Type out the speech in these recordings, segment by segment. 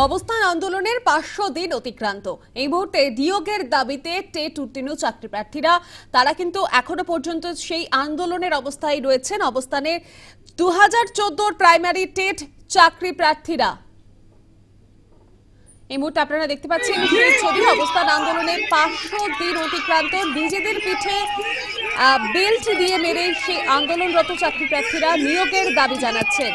অবস্থান আন্দোলনের 500 দিন অতিক্রান্ত। এই মুহূর্তে নিয়োগের দাবিতে টেট উত্তীর্ণ চাকরি প্রার্থীরা তারা কিন্তু এখনো পর্যন্ত সেই আন্দোলনের অবস্থায় রয়েছেন। অবস্থানে 2014 প্রাইমারি টেট চাকরি প্রার্থীরা এই মুহূর্তে আপনারা দেখতে পাচ্ছেন সেই ছবি। অবস্থান আন্দোলনে 500 দিন অতিক্রান্ত। নিজেদের পিঠে বেল্ট দিয়ে মেরে সেই আন্দোলনরত চাকরি প্রার্থীরা নিয়োগের দাবি জানাচ্ছেন।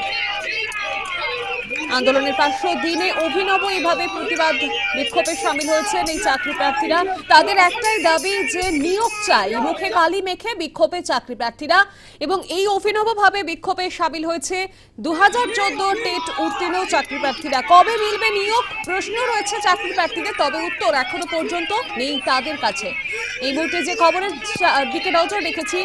আন্দোলনের 500 দিনে অভিনব এভাবে প্রতিবাদ বিক্ষোভে সামিল হয়েছেন এই চাকরি প্রার্থীরা। তাদের একটাই দাবি যে নিয়োগ চাই। মুখে কালি মেখে বিক্ষোভে চাকরি প্রার্থীরা এবং এই অভিনবভাবে বিক্ষোভে সামিল হয়েছে 2014 টেট উত্তীর্ণ চাকরি প্রার্থীরা। কবে মিলবে নিয়োগ প্রশ্ন রয়েছে চাকরি প্রার্থীদের, তবে উত্তর এখনো পর্যন্ত নেই তাদের কাছে। এই মুহূর্তে যে খবরের দিকে নজর রেখেছি,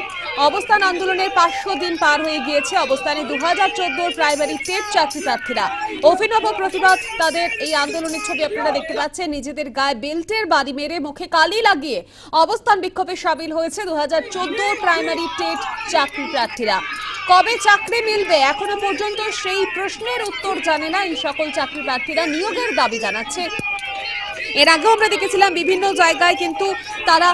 অবস্থান আন্দোলনের 500 দিন পার হয়ে গিয়েছে। অবস্থানে 2014 প্রাইমারি টেট চাকরি প্রার্থীরা অভিনব প্রতিবাদ তাদের। এই আন্দোলনের ছবি আপনারা দেখতে পাচ্ছেন। নিজেদের গায়ে বেল্টের বাড়ি মেরে মুখে কালি লাগিয়ে অবস্থান বিক্ষোভে সামিল হয়েছে 2014 প্রাইমারি টেট চাকরি প্রার্থীরা। কবে চাকরি মিলবে এখনো পর্যন্ত সেই প্রশ্নের উত্তর জানে না এই সকল চাকরি প্রার্থীরা। নিয়োগের দাবি জানাচ্ছে। এর আগেও আমরা দেখেছিলাম বিভিন্ন জায়গায় কিন্তু তারা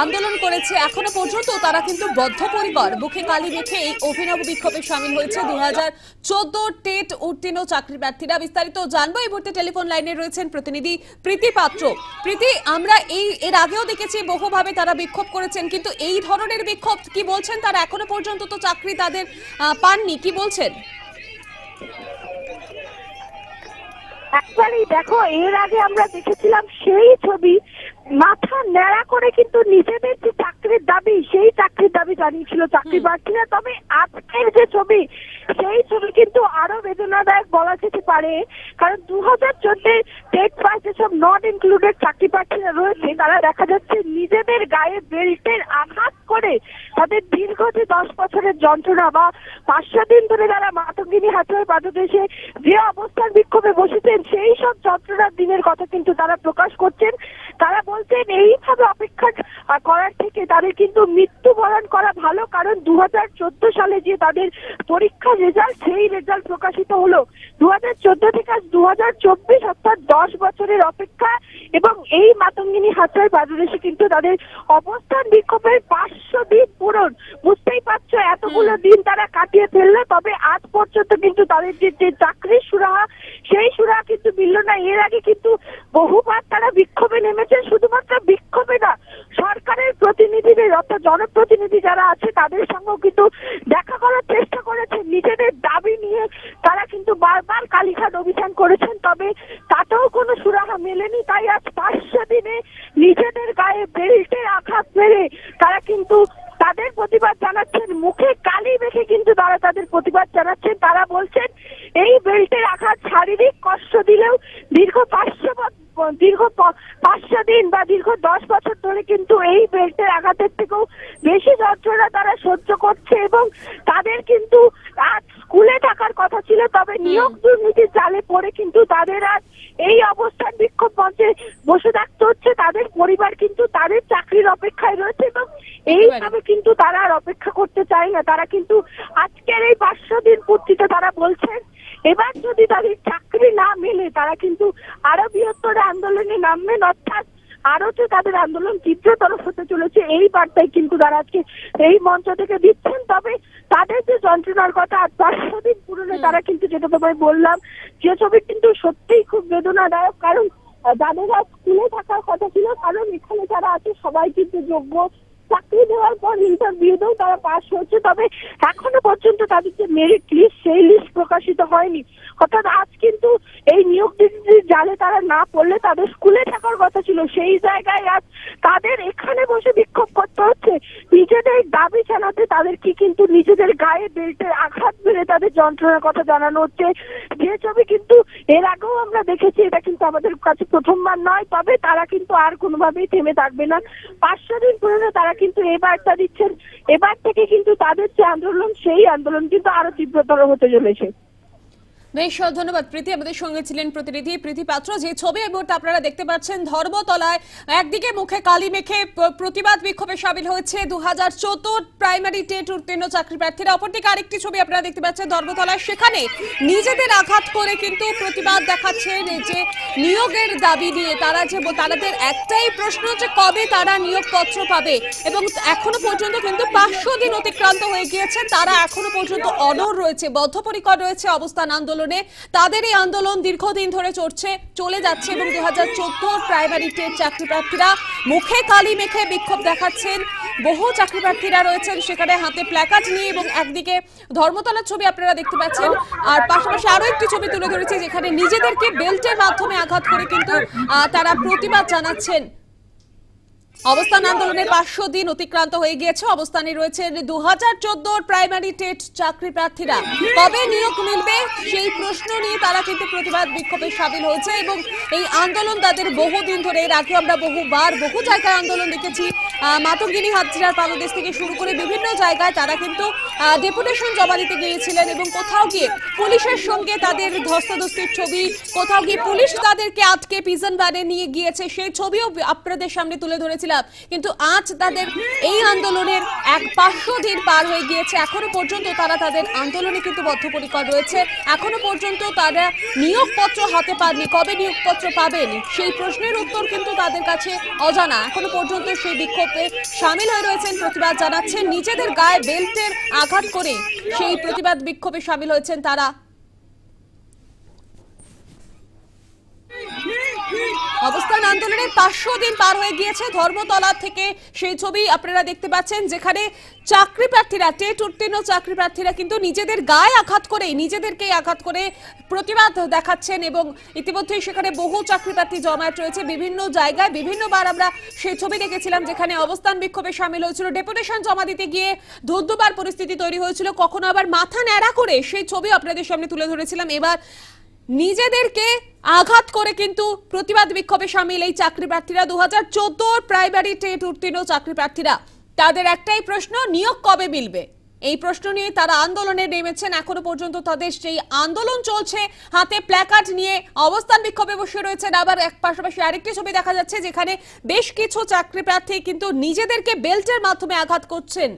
আন্দোলন করেছে। এখনো পর্যন্ত তারা কিন্তু বদ্ধপরিকর। বুকে কালি মেখে এই অভিনব বিক্ষোভে সামিল হয়েছে 2014 টেট উত্তীর্ণ চাকরি প্রার্থীরা। বিস্তারিত জানবো এই মুহূর্তে টেলিফোন লাইনে রয়েছেন প্রতিনিধি প্রীতি পাত্র। প্রীতি, আমরা এর আগেও দেখেছি বহুভাবে তারা বিক্ষোভ করেছেন, কিন্তু এই ধরনের বিক্ষোভ কি বলছেন তারা? এখনো পর্যন্ত তো চাকরি তাদের পাননি, কি বলছেন? একবারই দেখো, এর আগে আমরা দেখেছিলাম সেই ছবি। মাথা ন্যাড়া করে কিন্তু নিজেদের যে চাকরির দাবি, সেই চাকরির দাবি জানিয়েছিল চাকরি প্রার্থীরা। তবে আজকের যে ছবি, সেই ছবি কিন্তু আরো বেদনাদায়ক বলা যেতে পারে। কারণ 2014 টেট পাস যেসব নট ইনক্লুডেড চাকরি প্রার্থীরা রয়েছে, তারা দেখা যাচ্ছে নিজেদের গায়ে বেল্টের আঘাত করে তাদের দীর্ঘ যে 10 বছরের যন্ত্রণা বা 500 দিন ধরে তারা মাতঙ্গিনী হাটুয়ার পাদদেশে যে অবস্থান বিক্ষোভে বসেছেন, সেই সব যন্ত্রণার দিনের কথা কিন্তু তারা প্রকাশ করছেন। তারা বলছেন এইভাবে অপেক্ষা করার থেকে তাদের কিন্তু মৃত্যুবরণ করা ভালো। কারণ 2014 সালে যে তাদের পরীক্ষার রেজাল্ট, সেই রেজাল্ট প্রকাশিত হলো 2014 থেকে আজ 2024, অর্থাৎ 10 বছরের অপেক্ষা। এবং এই মাতঙ্গিনী হাটুয়ার পাদদেশে কিন্তু তাদের অবস্থান বিক্ষোভের 500 দিন পূরণ। বুঝতেই পারছো এতগুলো দিন তারা কাটিয়ে ফেললো, তবে আজ পর্যন্ত কিন্তু তাদের যে চাকরির সুরাহা, সেই সুরাহা কিন্তু মিলল না। এর আগে কিন্তু বহুবার তারা বিক্ষোভে নেমেছেন। শুধুমাত্র বিক্ষোভে না, সরকারের প্রতিনিধিদের অর্থাৎ জনপ্রতিনিধি যারা আছে তাদের সঙ্গেও কিন্তু দেখা করার চেষ্টা করেছেন। নিজেদের দাবি নিয়ে তারা কিন্তু বারবার কালীঘাট অভিযান করেছেন, তবে তাতেও কোনো সুরাহা মেলেনি। তাই আজ 500 দিনে নিজেদের গায়ে বেল্টের আঘাত মেরে তারা কিন্তু তাদের প্রতিবাদ জানাচ্ছেন। মুখে কালি মেখে কিন্তু তারা তাদের প্রতিবাদ জানাচ্ছেন। তারা বলছেন এই বেল্টের আঘাত শারীরিক কষ্ট দিলেও দীর্ঘ 500 দিন বা দীর্ঘ 10 বছর ধরে কিন্তু এই বেল্টের আঘাতের থেকেও বেশি যন্ত্রণা তারা সহ্য করছে। এবং তাদের কিন্তু আজ স্কুলে থাকার কথা ছিল, তবে নিয়োগ দুর্নীতির জালে পড়ে কিন্তু তাদের আজ এই অবস্থান বিক্ষোভ মঞ্চে বসে থাকতে হচ্ছে। তাদের পরিবার কিন্তু তাদের চাকরির অপেক্ষায় রয়েছে এবং এইভাবে কিন্তু তারা আর অপেক্ষা করতে চায় না। তারা কিন্তু আজকের এই 500 দিন পূর্তিতে তারা বলছেন এবার যদি তাদের চাকরি না মেলে তারা কিন্তু আরো বৃহত্তর আন্দোলনে নামবেন, অর্থাৎ আরো যে তাদের আন্দোলন তীব্রতর হতে চলেছে, এই বার্তাই কিন্তু তারা আজকে এই মঞ্চ থেকে দিচ্ছেন। তবে তাদের যে যন্ত্রণার কথা, 500 দিন পূরণে তারা কিন্তু, যেটা তোমায় বললাম, যে ছবি কিন্তু সত্যিই খুব বেদনাদায়ক। কারণ যাদের আজ স্কুলে থাকার কথা ছিল, কারণ এখানে যারা আছে সবাই কিন্তু যোগ্য। চাকরি দেওয়ার পর ইন্টারভিউতেও তারা পাস হচ্ছে, তবে এখনো পর্যন্ত তাদের যে মেরিট লিস্ট, সেই লিস্ট প্রকাশিত হয়নি। অর্থাৎ আজ কিন্তু এই নিয়োগ দুর্নীতির জালে তারা না পড়লে তাদের স্কুলে থাকার কথা ছিল, সেই জায়গায় আজ তাদের এখানে বসে বিক্ষোভ করতে হচ্ছে নিজেদের দাবি জানাতে। তাদেরকে কিন্তু নিজেদের গায়ে বেল্টের আঘাত মেরে তাদের যন্ত্রণার কথা জানানো হচ্ছে। যে ছবি কিন্তু এর আগেও আমরা দেখেছি, এটা কিন্তু আমাদের কাছে প্রথমবার নয়। তবে তারা কিন্তু আর কোনোভাবেই থেমে থাকবে না। 500 দিন পূরণে তারা কিন্তু এই বার্তা দিচ্ছেন, এবার থেকে কিন্তু তাদের যে আন্দোলন, সেই আন্দোলন কিন্তু আরো তীব্রতর হতে চলেছে। বেশ ধন্যবাদ প্রীতি। আমাদের সঙ্গে ছিলেন প্রতিনিধি প্রীতি পাত্র। যে ছবি এই মুহূর্তে আপনারা দেখতে পাচ্ছেন, ধর্মতলায় একদিকে মুখে কালি মেখে প্রতিবাদ বিক্ষোভে সামিল হয়েছে 2014 প্রাইমারি টেট উত্তীর্ণ চাকরি প্রার্থীরা। অপরদিকে আরেকটি ছবি আপনারা দেখতে পাচ্ছেন ধর্মতলায়, সেখানে নিজেদের আঘাত করে কিন্তু প্রতিবাদ দেখাচ্ছেন যে নিয়োগের দাবি নিয়ে। তাদের একটাই প্রশ্ন যে কবে তারা নিয়োগপত্র পাবে, এবং এখনো পর্যন্ত কিন্তু 500 দিন অতিক্রান্ত হয়ে গিয়েছে। তারা এখনো পর্যন্ত অনড় রয়েছে, বদ্ধপরিকর রয়েছে অবস্থান আন্দোলনে। তাদের এই আন্দোলন দীর্ঘদিন ধরে চলে যাচ্ছে এবং 2014 প্রাইমারি টেট চাকরি প্রার্থীরা মুখে কালি মেখে বিক্ষোভ দেখাচ্ছেন। বহু চাকরি প্রার্থীরা রয়েছেন সেখানে হাতে প্ল্যাকার্ড নিয়ে, এবং একদিকে ধর্মতলার ছবি আপনারা দেখতে পাচ্ছেন, আর পাশাপাশি আরো একটি ছবি তুলে ধরেছে যেখানে নিজেদেরকে বেল্টের মাধ্যমে আঘাত করে কিন্তু তারা প্রতিবাদ জানাচ্ছেন। অবস্থান আন্দোলনের 500 দিন অতিক্রান্ত হয়ে গিয়েছে। অবস্থানে রয়েছেন 2014 প্রাইমারি টেট চাকরি প্রার্থীরা। কবে নিয়োগ মিলবে সেই প্রশ্ন নিয়ে তারা কিন্তু প্রতিবাদ বিক্ষোভে সামিল হয়েছে, এবং এই আন্দোলন তাদের বহুদিন ধরে। এর আগে আমরা বহু জায়গায় আন্দোলন দেখেছি, মাতঙ্গিনী হাজরার পাদদেশ থেকে শুরু করে বিভিন্ন জায়গায় তারা কিন্তু ডেপুটেশন জমা দিতে গিয়েছিলেন, এবং কোথাও গিয়ে পুলিশের সঙ্গে তাদের ধস্তাধস্তির ছবি, কোথাও গিয়ে পুলিশ তাদেরকে আটকে পিজন ভ্যানে নিয়ে গিয়েছে, সেই ছবিও আপনাদের সামনে তুলে ধরেছিলাম। কিন্তু আজ তাদের এই আন্দোলনের 500 দিন পার হয়ে গিয়েছে। এখনো পর্যন্ত তারা তাদের আন্দোলনে কিন্তু বদ্ধপরিকর রয়েছে। এখনো পর্যন্ত তারা নিয়োগপত্র হাতে পাননি। কবে নিয়োগপত্র পাবেন সেই প্রশ্নের উত্তর কিন্তু তাদের কাছে অজানা। এখনো পর্যন্ত সেই বিক্ষোভে সামিল হয়ে রয়েছেন, প্রতিবাদ জানাচ্ছেন। নিজেদের গায়ে বেল্টের আঘাত করে সেই প্রতিবাদ বিক্ষোভে সামিল হয়েছেন তারা। অবস্থান আন্দোলনের 500 দিন পার হয়ে গিয়েছে। ধর্মতলা থেকে সেই ছবি আপনারা দেখতে পাচ্ছেন, যেখানে চাকরি প্রার্থীরা, টেট উত্তীর্ণ চাকরি প্রার্থীরা কিন্তু নিজেদের গায়ে আঘাত করে, নিজেদেরকে আঘাত করে প্রতিবাদ দেখাচ্ছেন, এবং ইতিমধ্যেই সেখানে বহু চাকরি প্রার্থী জমায়েত রয়েছে বিভিন্ন জায়গায়। বিভিন্নবার আমরা সেই ছবি দেখেছিলাম যেখানে অবস্থান বিক্ষোভে সামিল হয়েছিল, ডেপুটেশন জমা দিতে গিয়ে ধুন্ধুমার পরিস্থিতি তৈরি হয়েছিল, কখনো আবার মাথা ন্যাড়া করে সেই ছবি আপনাদের সামনে তুলে ধরেছিলাম। এবার নিজেদেরকে আঘাত করে কিন্তু প্রতিবাদ বিক্ষোভে সামিল এই চাকরি প্রার্থীরা, 2014 প্রাইমারি টেট উত্তীর্ণ চাকরি প্রার্থীরা। তাদের একটাই প্রশ্ন, নিয়োগ কবে মিলবে, এই প্রশ্ন নিয়ে তারা আন্দোলনে নেমেছেন। এখনো পর্যন্ত তাদের সেই আন্দোলন চলছে, হাতে প্ল্যাকার্ড নিয়ে অবস্থান বিক্ষোভে বসে রয়েছেন। আবার পাশাপাশি আরেকটি ছবি দেখা যাচ্ছে যেখানে বেশ কিছু চাকরি প্রার্থী কিন্তু নিজেদেরকে বেল্টের মাধ্যমে আঘাত করছেন।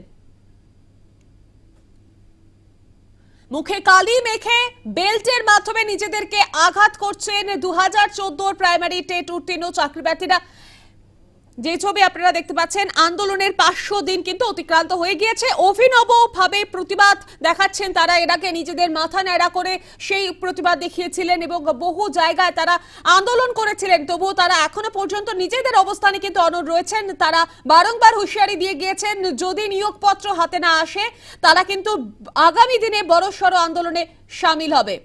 মুখে কালি মেখে বেল্টের মাধ্যমে নিজেদেরকে আঘাত করছেন 2014 প্রাইমারি টেট উত্তীর্ণ চাকরি প্রার্থীরা। যে ছবি আপনারা দেখতে পাচ্ছেন, আন্দোলনের 500 দিন কিন্তু অতিক্রান্ত হয়ে গিয়েছে। অভিনব ভাবে প্রতিবাদ দেখাচ্ছেন তারা। এর আগে নিজেদের মাথা ন্যাড়া করে সেই প্রতিবাদ দেখিয়েছিলেন এবং বহু জায়গায় তারা আন্দোলন করেছিলেন, তবুও তারা এখনো পর্যন্ত নিজেদের অবস্থানে কিন্তু অনড় রয়েছেন। তারা বারংবার হুঁশিয়ারি দিয়ে গিয়েছেন, যদি নিয়োগপত্র হাতে না আসে তারা কিন্তু আগামী দিনে বড়সড় আন্দোলনে সামিল হবে।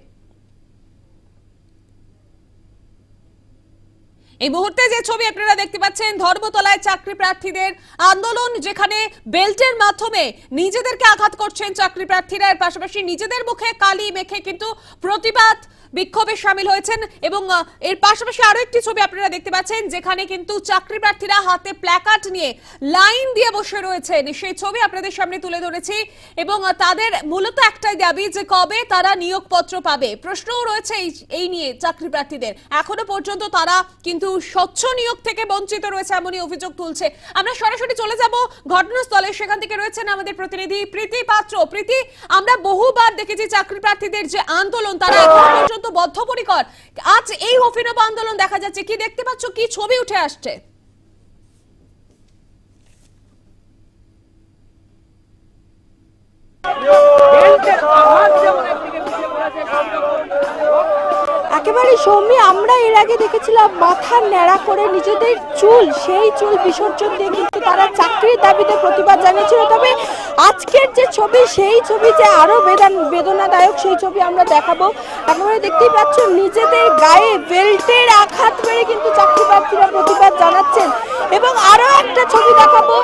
এই মুহূর্তে যে ছবি আপনারা দেখতে পাচ্ছেন, ধর্মতলায় চাকরি প্রার্থীদের আন্দোলন, যেখানে বেল্টের মাধ্যমে নিজেদেরকে আঘাত করছেন চাকরি প্রার্থীরা। এর পাশাপাশি নিজেদের মুখে কালি মেখে কিন্তু প্রতিবাদ বিক্ষোভে সামিল হয়েছেন, এবং এর পাশাপাশি আরো একটি ছবি আপনারা দেখতে পাচ্ছেন যেখানে কিন্তু চাকরি প্রার্থীরা হাতে প্ল্যাকার্ড নিয়ে লাইন দিয়ে বসে রয়েছেন। সেই ছবি আপনাদের সামনে তুলে ধরেছি, এবং তাদের মূলত একটাই দাবি যে কবে তারা নিয়োগপত্র পাবে। প্রশ্নও রয়েছে এই নিয়ে চাকরি প্রার্থীদের। এখনো পর্যন্ত তারা কিন্তু স্বচ্ছ নিয়োগ থেকে বঞ্চিত রয়েছে, এমনই অভিযোগ তুলছে। আমরা সরাসরি চলে যাব ঘটনাস্থলে, সেখান থেকে রয়েছেন আমাদের প্রতিনিধি প্রীতি পাত্র। প্রীতি, আমরা বহুবার দেখেছি চাকরি প্রার্থীদের যে আন্দোলন, তারা এখন পর্যন্ত বদ্ধপরিকর। আজ এই অভিনব আন্দোলন দেখা যাচ্ছে, কি দেখতে পাচ্ছ, কি ছবি উঠে আসছে? একেবারে সৌমি, আমরা এর আগে দেখেছিলাম মাথা ন্যাড়া করে নিজেদের চুল, সেই চুল বিসর্জন দিয়ে কিন্তু তারা চাকরির দাবিতে প্রতিবাদ জানিয়েছিল। তবে আজকের যে ছবি, সেই ছবি যে আরো বেদনাদায়ক, সেই ছবি আমরা দেখাবো। একেবারে দেখতেই পাচ্ছ, নিজেদের গায়ে বেল্টের আঘাত মেরে কিন্তু চাকরি প্রার্থীরা প্রতিবাদ জানাচ্ছেন। এবং আরো একটা ছবি দেখাবো,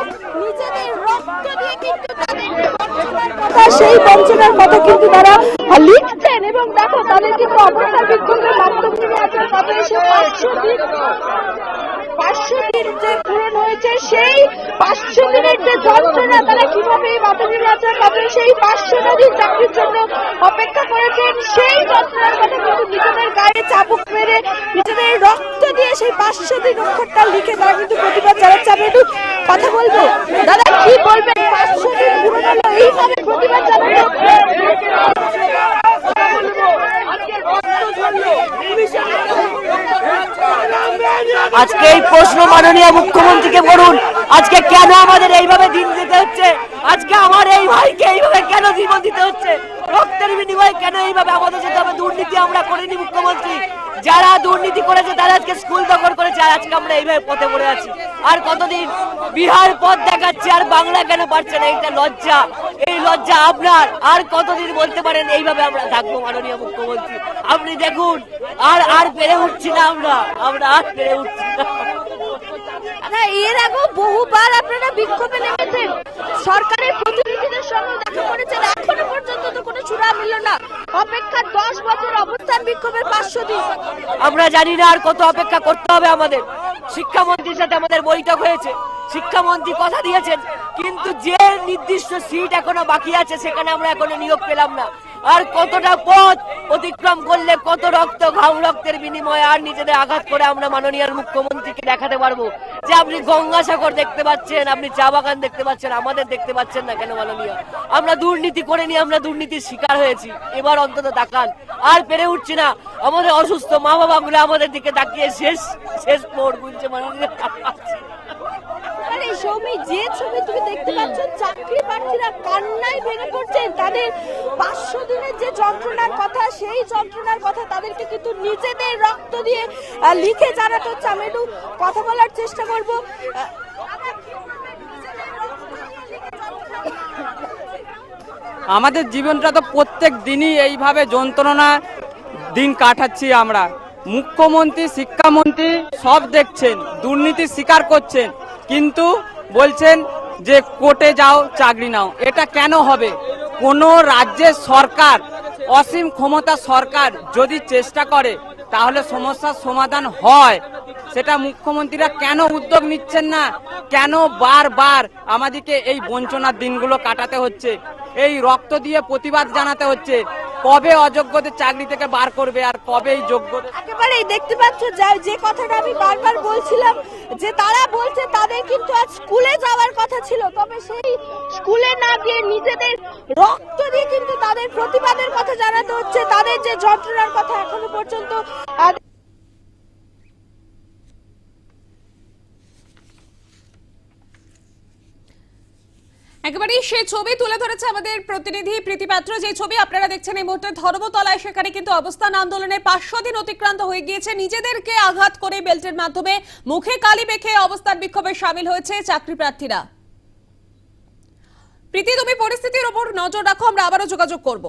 নিজেদের রক্ত দিয়ে কিন্তু তাদের যে বঞ্চনার কথা, সেই বঞ্চনার কথা কিন্তু তারা লিখছেন। এবং দেখো তাদের কিন্তু অবস্থার বিক্ষোভের মাধ্যম থেকে আছে, তবে এসে 500 দিন যে পূরণ হয়েছে, সেই 500 দিনের যে যন্ত্রণা, তারা কিভাবে এই বাতাবি আচার পাবে, সেই 500 দিন চাকরির জন্য অপেক্ষা করেছেন, সেই যন্ত্রণার কথা কিন্তু নিজেদের গায়ে চাবুক মেরে নিজেদের রক্ত দিয়ে সেই 500 দিন অক্ষরটা লিখে তারা কিন্তু প্রতিবাদ জানাচ্ছে। আমি একটু কথা বলবো, দাদা কি বলবেন? 500 দিন পূরণ হলো, এইভাবে প্রতিবাদ জানানো আজকে এই প্রশ্ন মাননীয় মুখ্যমন্ত্রীকে করুন, আজকে কেন আমাদের এইভাবে দিন দিতে হচ্ছে? আজকে আমার এই ভাইকে এইভাবে কেন জীবন দিতে হচ্ছে? রক্তের বিনিময়ে কেন এইভাবে আমাদের যেতে হবে? দুর্নীতি আমরা করিনি মুখ্যমন্ত্রী, যারা দুর্নীতি করেছে তারা আজকে স্কুল দখল করেছে, আর আজকে আমরা এইভাবে পথে পড়ে আছি। আর কতদিন বিহার পথ দেখাচ্ছে আর বাংলা কেন পারছে না? এটা লজ্জা, এই লজ্জা আপনার। আর কতদিন বলতে পারেন এইভাবে আমরা থাকবো মাননীয় মুখ্যমন্ত্রী? আপনি দেখুন, আর পেরে উঠছি না, আমরা আর পেরে উঠছি না। না, এর আগেও বহুবার আপনারা বিক্ষোভে নেমেছেন, সরকারের প্রতিনিধিদের সঙ্গে দেখা করেছেন, এখনো পর্যন্ত তো কোনো চূড়া মিলল না। অপেক্ষা 10 বছর, অবস্থান বিক্ষোভের 500 দিন। আমরা জানি না আর কত অপেক্ষা করতে হবে আমাদের। শিক্ষামন্ত্রীর সাথে আমাদের বৈঠক হয়েছে, শিক্ষামন্ত্রী কথা দিয়েছেন, কিন্তু যে নির্দিষ্ট সিট এখনো বাকি আছে সেখানে আমরা এখনো নিয়োগ পেলাম না। আর কতটা পথ অতিক্রম করলে, কত রক্ত, ঘাম রক্তের বিনিময়ে আর নিজেদের আঘাত করে আমরা মাননীয় মুখ্যমন্ত্রীকে দেখাতে পারবো যে আপনি গঙ্গাসাগর দেখতে পাচ্ছেন, আপনি চা বাগান দেখতে পাচ্ছেন, আমাদের দেখতে পাচ্ছেন না কেন মাননীয়? আমরা দুর্নীতি করে নিয়ে আমরা দুর্নীতির শিকার হয়েছি, এবার অন্তত তাকান। আর পেরে উঠছি না, আমাদের অসুস্থ মা বাবাগুলো আমাদের দিকে তাকিয়ে শেষ মোড় গুনছে মাননীয়। আরে সৌমি, যে ছবি তুমি দেখতে পাচ্ছ, চাকরি প্রার্থীরা কান্নায় ভেঙে পড়ছেন। তাদের 500 দিনের যে যন্ত্রণার কথা, সেই যন্ত্রণার কথা তাদেরকে কিন্তু নিজেদের রক্ত দিয়ে লিখে জানাতে হচ্ছে। আমি একটু কথা বলার চেষ্টা করবো। আমাদের জীবনটা তো প্রত্যেক দিনই এইভাবে যন্ত্রণা দিন কাটাচ্ছি আমরা। মুখ্যমন্ত্রী, শিক্ষামন্ত্রী সব দেখছেন, দুর্নীতি স্বীকার করছেন, কিন্তু বলছেন যে কোর্টে যাও, চাকরি নাও। এটা কেন হবে? কোন রাজ্যের সরকার, অসীম ক্ষমতা সরকার যদি চেষ্টা করে তাহলে সমস্যার সমাধান হয়। সেটা মুখ্যমন্ত্রীরা কেন উদ্যোগ নিচ্ছেন না? কেন বারবার আমাদেরকে এই বঞ্চনার দিনগুলো কাটাতে হচ্ছে? এই রক্ত দিয়ে প্রতিবাদ জানাতে হচ্ছে? কবে অযোগ্যদের চাকরি থেকে বার করবে আর কবে এই যোগ্যদের? একেবারেই দেখতে পাচ্ছ যে কথাটা আমি বারবার বলছিলাম, যে তারা বলছে তাদের কিন্তু আজ স্কুলে যাওয়ার কথা ছিল, তবে সেই স্কুলে না গিয়ে নিজেদের রক্ত দিয়ে কিন্তু তাদের প্রতিবাদের কথা জানাতে হচ্ছে, তাদের যে যন্ত্রণার কথা এখনো পর্যন্ত। একেবারেই সে ছবি তুলে ধরেছে আমাদের প্রতিনিধি প্রীতি পাত্র। যে ছবি আপনারা দেখছেন এই মুহূর্তে ধর্মতলায়, সেখানে কিন্তু অবস্থান আন্দোলনের 500 দিন অতিক্রান্ত হয়ে গিয়েছে। নিজেদেরকে আঘাত করে বেল্টের মাধ্যমে মুখে কালি মেখে অবস্থান বিক্ষোভে সামিল হয়েছে চাকরি প্রার্থীরা। প্রীতি, তুমি পরিস্থিতির উপর নজর রাখো, আমরা আবারও যোগাযোগ করব।